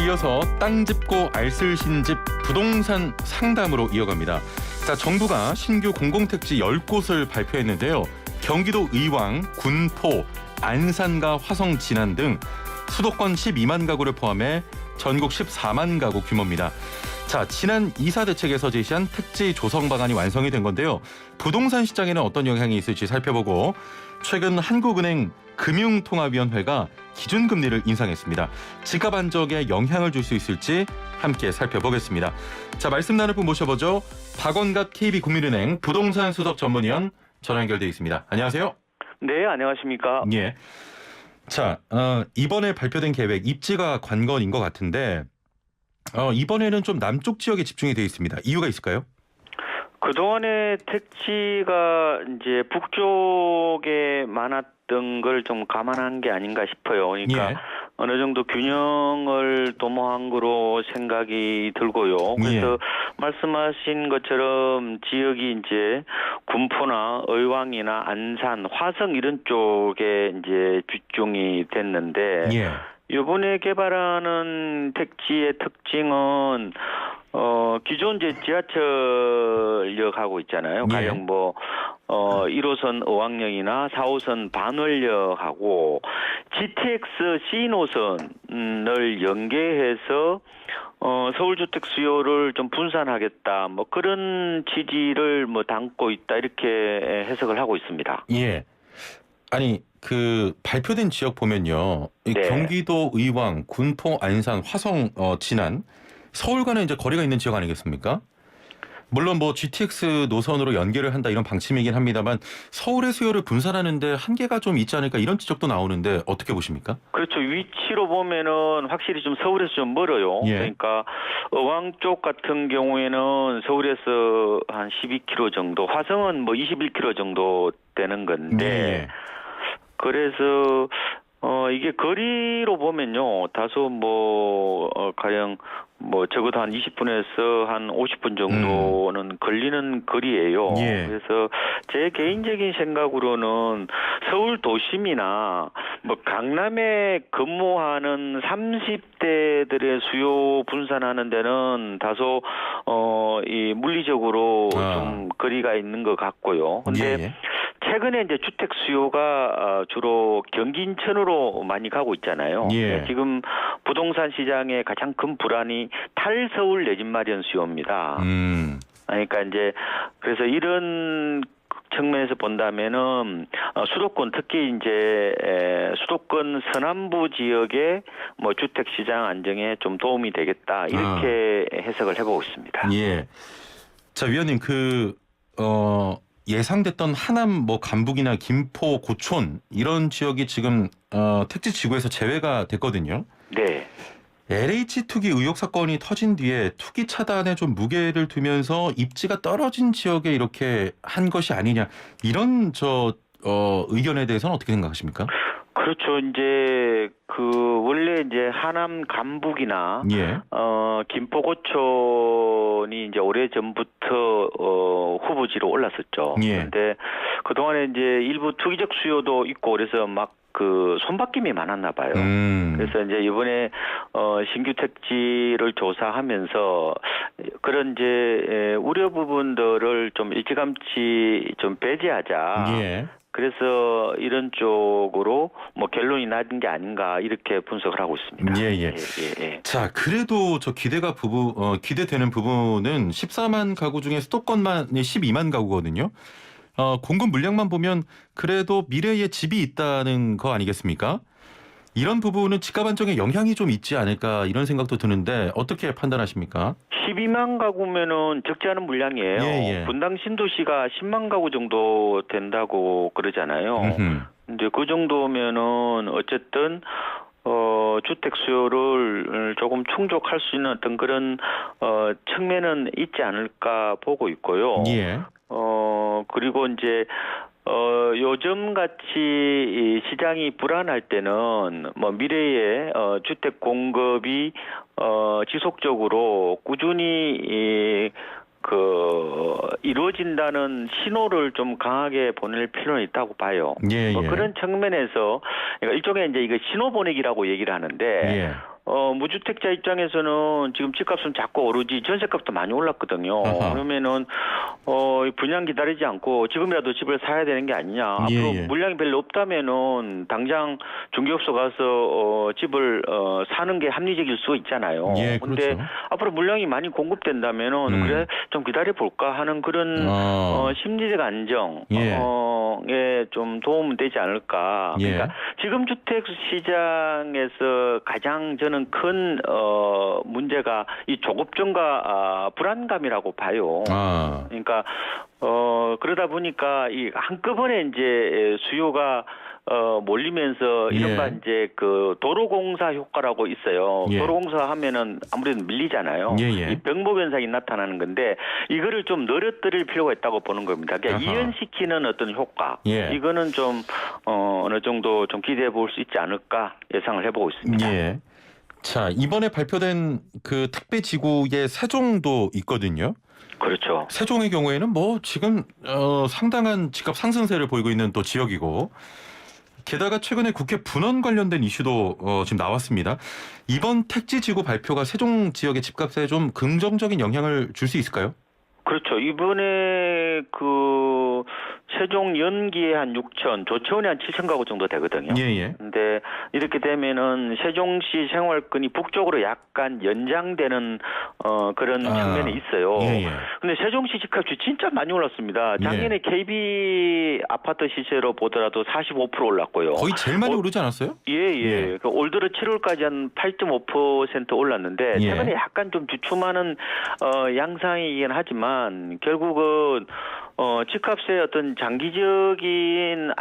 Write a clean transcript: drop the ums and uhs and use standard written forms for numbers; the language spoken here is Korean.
이어서 땅 짚고 알쓸신집 부동산 상담으로 이어갑니다. 자, 정부가 신규 공공택지 10곳을 발표했는데요. 경기도 의왕, 군포, 안산과 화성, 진안 등 수도권 12만 가구를 포함해 전국 14만 가구 규모입니다. 자, 지난 이사 대책에서 제시한 택지 조성 방안이 완성이 된 건데요. 부동산 시장에는 어떤 영향이 있을지 살펴보고, 최근 한국은행 금융통화위원회가 기준금리를 인상했습니다. 집값 안정에 영향을 줄 수 있을지 함께 살펴보겠습니다. 자, 말씀 나눌 분 모셔보죠. 박원갑 KB국민은행 부동산 수석 전문위원 전화 연결돼 있습니다. 안녕하세요. 네, 안녕하십니까. 예. 자, 이번에 발표된 계획 입지가 관건인 것 같은데 이번에는 좀 남쪽 지역에 집중이 되어 있습니다. 이유가 있을까요? 그동안에 택지가 이제 북쪽에 많았던 걸 좀 감안한 게 아닌가 싶어요. 그러니까 예. 어느 정도 균형을 도모한 거로 생각이 들고요. 그래서 예. 말씀하신 것처럼 지역이 이제 군포나 의왕이나 안산, 화성 이런 쪽에 이제 집중이 됐는데 예. 이번에 개발하는 택지의 특징은 기존 이제 지하철역하고 있잖아요. 예. 가령 1호선 의왕역이나 4호선 반월역하고 GTX C 노선을 연계해서 서울주택 수요를 좀 분산하겠다. 그런 취지를 담고 있다. 이렇게 해석을 하고 있습니다. 예. 아니, 그 발표된 지역 보면요. 이 네. 경기도 의왕, 군포, 안산, 화성, 진안, 서울과는 이제 거리가 있는 지역 아니겠습니까? 물론 GTX 노선으로 연계를 한다 이런 방침이긴 합니다만 서울의 수요를 분산하는데 한계가 좀 있지 않을까 이런 지적도 나오는데 어떻게 보십니까? 그렇죠. 위치로 보면은 확실히 좀 서울에서 좀 멀어요. 예. 그러니까 의왕 쪽 같은 경우에는 서울에서 한 12km 정도, 화성은 21km 정도 되는 건데 예. 그래서 이게 거리로 보면요, 다소 가령 적어도 한 20분에서 한 50분 정도는 걸리는 거리예요. 예. 그래서 제 개인적인 생각으로는 서울 도심이나 강남에 근무하는 30대들의 수요 분산하는 데는 다소 이 물리적으로 좀 거리가 있는 것 같고요. 근데 예. 최근에 이제 주택 수요가 주로 경기 인천으로 많이 가고 있잖아요. 예. 지금 부동산 시장의 가장 큰 불안이 탈서울 내 집 마련 수요입니다. 그러니까 이제 그래서 이런 측면에서 본다면은 수도권 특히 이제 수도권 서남부 지역의 주택 시장 안정에 좀 도움이 되겠다 이렇게 해석을 해보고 있습니다. 예. 자, 위원님 예상됐던 하남 간북이나 김포, 고촌 이런 지역이 지금 택지 지구에서 제외가 됐거든요. 네. LH 투기 의혹 사건이 터진 뒤에 투기 차단에 좀 무게를 두면서 입지가 떨어진 지역에 이렇게 한 것이 아니냐 이런 의견에 대해서는 어떻게 생각하십니까? 그렇죠. 이제 원래 이제 하남 간북이나 예. 김포 고촌이 이제 오래 전부터 후보지로 올랐었죠. 예. 그런데 그동안에 이제 일부 투기적 수요도 있고 그래서 손바뀜이 많았나 봐요. 그래서 이제 이번에 신규 택지를 조사하면서 그런 이제 우려 부분들을 좀 일찌감치 좀 배제하자. 예. 그래서 이런 쪽으로 결론이 나는 게 아닌가 이렇게 분석을 하고 있습니다. 예. 자, 그래도 기대되는 부분은 14만 가구 중에 수도권만 12만 가구거든요. 공급 물량만 보면 그래도 미래에 집이 있다는 거 아니겠습니까? 이런 부분은 집값 안정에 영향이 좀 있지 않을까 이런 생각도 드는데 어떻게 판단하십니까? 12만 가구면은 적지 않은 물량이에요. 예. 분당 신도시가 10만 가구 정도 된다고 그러잖아요. 이제 그 정도면은 어쨌든 주택 수요를 조금 충족할 수 있는 어떤 그런 측면은 있지 않을까 보고 있고요. 예. 그리고 이제 요즘 같이 시장이 불안할 때는 미래에 주택 공급이 지속적으로 꾸준히 이루어진다는 신호를 좀 강하게 보낼 필요는 있다고 봐요. 예. 그런 측면에서 그러니까 일종의 이제 이거 신호 보내기라고 얘기를 하는데 예. 무주택자 입장에서는 지금 집값은 자꾸 오르지 전세값도 많이 올랐거든요. 아하. 그러면은 분양 기다리지 않고 지금이라도 집을 사야 되는 게 아니냐. 예, 앞으로 예. 물량이 별로 없다면은 당장 중개업소 가서 집을 사는 게 합리적일 수 있잖아요. 예, 근데 그렇죠. 앞으로 물량이 많이 공급된다면은 그래 좀 기다려 볼까 하는 그런 심리적 안정에 좀 도움은 되지 않을까. 예. 그러니까 지금 주택 시장에서 가장 저는 큰 문제가 이 조급증과 불안감이라고 봐요. 그러니까 그러다 보니까 이 한꺼번에 이제 수요가 몰리면서 이른바 이제 그 도로공사 효과라고 있어요. 예. 도로공사 하면은 아무래도 밀리잖아요. 예. 이 병목 현상이 나타나는 건데 이거를 좀 늘어뜨릴 필요가 있다고 보는 겁니다. 그러니까 아하. 이연시키는 어떤 효과. 예. 이거는 좀 어느 정도 좀 기대해 볼 수 있지 않을까 예상을 해보고 있습니다. 예. 자, 이번에 발표된 그 택배 지구의 세종도 있거든요. 그렇죠. 세종의 경우에는 뭐 지금 상당한 집값 상승세를 보이고 있는 또 지역이고, 게다가 최근에 국회 분원 관련된 이슈도 지금 나왔습니다. 이번 택지지구 발표가 세종 지역의 집값에 좀 긍정적인 영향을 줄 수 있을까요? 그렇죠. 이번에 그 세종 연기에 한 6천, 조천에 한 7천 가구 정도 되거든요. 예. 근데 이렇게 되면은 세종시 생활권이 북쪽으로 약간 연장되는 그런 측면이 있어요. 예. 근데 세종시 집값이 진짜 많이 올랐습니다. 작년에 KB 아파트 시세로 보더라도 45% 올랐고요. 거의 제일 많이 오르지 않았어요? 예. 그 올 들어 7월까지 한 8.5% 올랐는데 최근에 약간 좀 주춤하는 양상이긴 하지만 결국은 집값의 어떤 장기적인